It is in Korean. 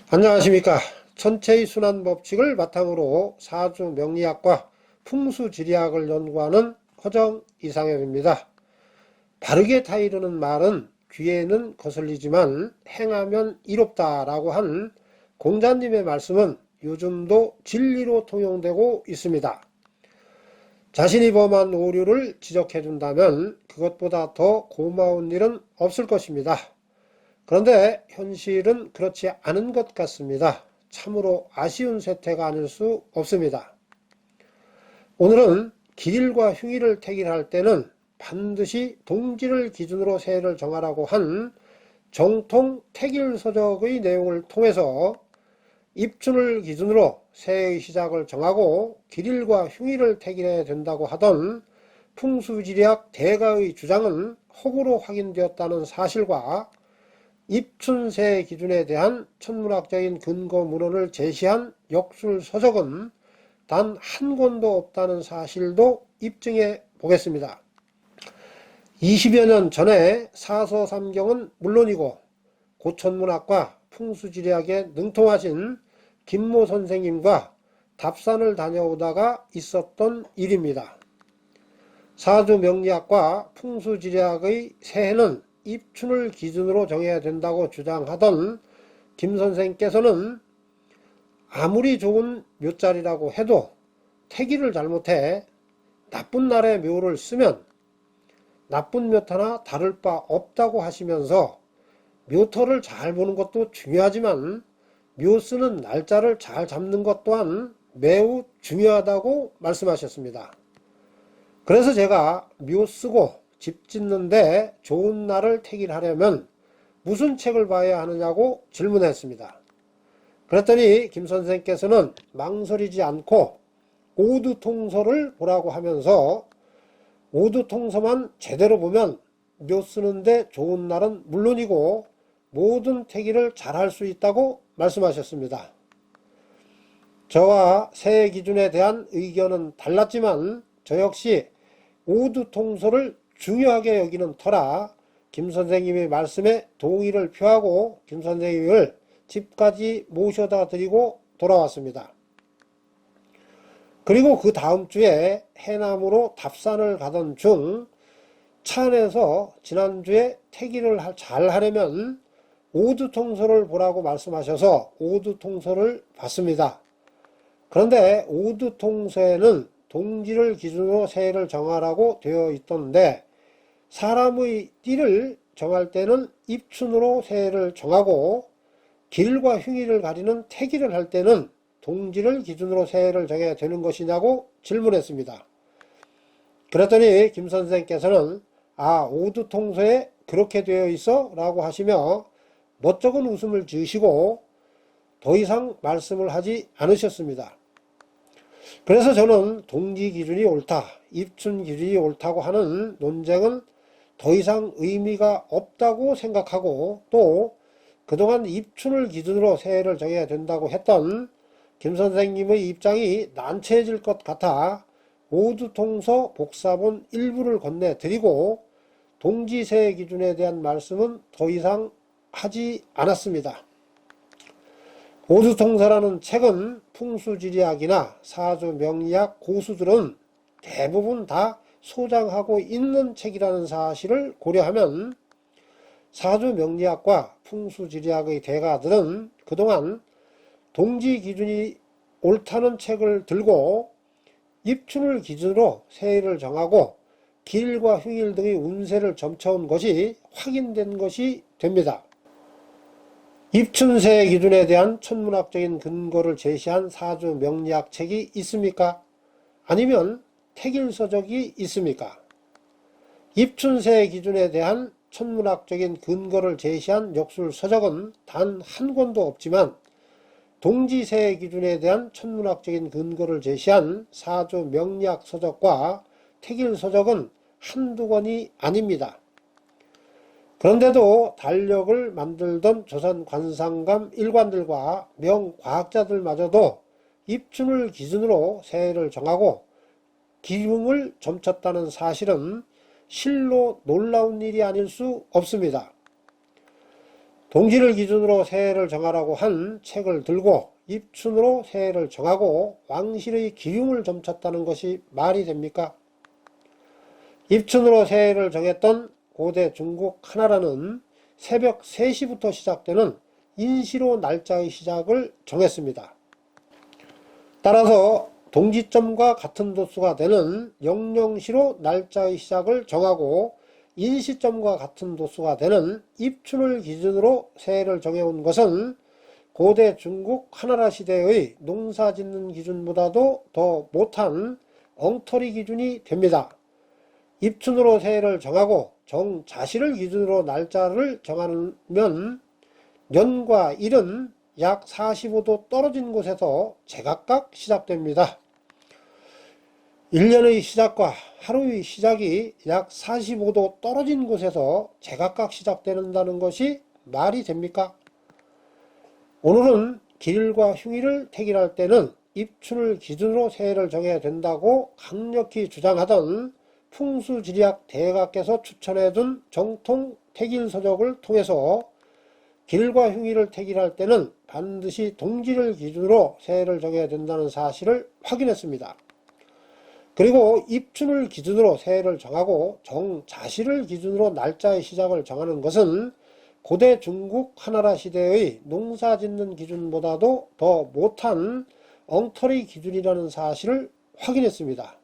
안녕하십니까. 천체의 순환 법칙을 바탕으로 사주 명리학과 풍수지리학을 연구하는 허정 이상엽입니다. 바르게 타이르는 말은 귀에는 거슬리지만 행하면 이롭다라고 한 공자님의 말씀은 요즘도 진리로 통용되고 있습니다. 자신이 범한 오류를 지적해준다면 그것보다 더 고마운 일은 없을 것입니다. 그런데 현실은 그렇지 않은 것 같습니다. 참으로 아쉬운 세태가 아닐 수 없습니다. 오늘은 길일과 흉일을 택일할 때는 반드시 동지를 기준으로 새해를 정하라고 한 정통 택일서적의 내용을 통해서 입춘을 기준으로 새해의 시작을 정하고 길일과 흉일을 택일해야 된다고 하던 풍수지리학 대가의 주장은 허구로 확인되었다는 사실과 입춘새 기준에 대한 천문학적인 근거 문헌을 제시한 역술서적은 단 한 권도 없다는 사실도 입증해 보겠습니다. 20여 년 전에 사서삼경은 물론이고 고천문학과 풍수지리학에 능통하신 김모 선생님과 답산을 다녀오다가 있었던 일입니다. 사주명리학과 풍수지리학의 새해는 입춘을 기준으로 정해야 된다고 주장하던 김 선생께서는 아무리 좋은 묘자리라고 해도 태기를 잘못해 나쁜 날에 묘를 쓰면 나쁜 묘타나 다를 바 없다고 하시면서 묘터를 잘 보는 것도 중요하지만 묘 쓰는 날짜를 잘 잡는 것 또한 매우 중요하다고 말씀하셨습니다. 그래서 제가 묘 쓰고 집 짓는데 좋은 날을 택일하려면 무슨 책을 봐야 하느냐고 질문했습니다. 그랬더니 김 선생께서는 망설이지 않고 오두통서를 보라고 하면서 오두통서만 제대로 보면 묘 쓰는데 좋은 날은 물론이고 모든 택일을 잘할 수 있다고 말씀하셨습니다. 저와 새해 기준에 대한 의견은 달랐지만 저 역시 오두통서를 중요하게 여기는 터라 김 선생님의 말씀에 동의를 표하고 김 선생님을 집까지 모셔다 드리고 돌아왔습니다. 그리고 그 다음 주에 해남으로 답산을 가던 중 차 안에서 지난주에 택일을 잘 하려면 오두통서를 보라고 말씀하셔서 오두통서를 봤습니다. 그런데 오두통서에는 동지를 기준으로 새해를 정하라고 되어 있던데 사람의 띠를 정할 때는 입춘으로 새해를 정하고 길과 흉일을 가리는 택일을 할 때는 동지를 기준으로 새해를 정해야 되는 것이냐고 질문했습니다. 그랬더니 김 선생께서는 오두통서에 그렇게 되어 있어? 라고 하시며 멋쩍은 웃음을 지으시고 더 이상 말씀을 하지 않으셨습니다. 그래서 저는 동지 기준이 옳다, 입춘 기준이 옳다고 하는 논쟁은 더 이상 의미가 없다고 생각하고 또 그동안 입춘을 기준으로 새해를 정해야 된다고 했던 김 선생님의 입장이 난처해질 것 같아 오두통서 복사본 일부를 건네드리고 동지새해 기준에 대한 말씀은 더 이상 하지 않았습니다. 오두통서라는 책은 풍수지리학이나 사주명리학 고수들은 대부분 다 소장하고 있는 책이라는 사실을 고려하면 사주명리학과 풍수지리학의 대가들은 그동안 동지 기준이 옳다는 책을 들고 입춘을 기준으로 새해를 정하고 길과 흉일 등의 운세를 점쳐온 것이 확인된 것이 됩니다. 입춘새 기준에 대한 천문학적인 근거를 제시한 사주명리학 책이 있습니까? 아니면 택일서적이 있습니까? 입춘새 기준에 대한 천문학적인 근거를 제시한 역술서적은 단 한 권도 없지만 동지새 기준에 대한 천문학적인 근거를 제시한 사주명리학 서적과 택일서적은 한두 권이 아닙니다. 그런데도 달력을 만들던 조선 관상감 일관들과 명과학자들마저도 입춘을 기준으로 새해를 정하고 기흉을 점쳤다는 사실은 실로 놀라운 일이 아닐 수 없습니다. 동지를 기준으로 새해를 정하라고 한 책을 들고 입춘으로 새해를 정하고 왕실의 기흉을 점쳤다는 것이 말이 됩니까? 입춘으로 새해를 정했던 고대 중국 하나라는 새벽 3시부터 시작되는 인시로 날짜의 시작을 정했습니다. 따라서 동지점과 같은 도수가 되는 영영시로 날짜의 시작을 정하고 인시점과 같은 도수가 되는 입춘을 기준으로 새해를 정해온 것은 고대 중국 하나라 시대의 농사짓는 기준보다도 더 못한 엉터리 기준이 됩니다. 입춘으로 새해를 정하고 정자시를 기준으로 날짜를 정하면 년과 일은 약 45도 떨어진 곳에서 제각각 시작됩니다. 1년의 시작과 하루의 시작이 약 45도 떨어진 곳에서 제각각 시작된다는 것이 말이 됩니까? 오늘은 기일과 흉일을 택일할 때는 입춘을 기준으로 새해를 정해야 된다고 강력히 주장하던 풍수지리학 대가께서 추천해둔 정통 택일서적을 통해서 기일과 흉일을 택일할 때는 반드시 동지를 기준으로 새해를 정해야 된다는 사실을 확인했습니다. 그리고 입춘을 기준으로 새해를 정하고 정자시를 기준으로 날짜의 시작을 정하는 것은 고대 중국 하나라 시대의 농사짓는 기준보다도 더 못한 엉터리 기준이라는 사실을 확인했습니다.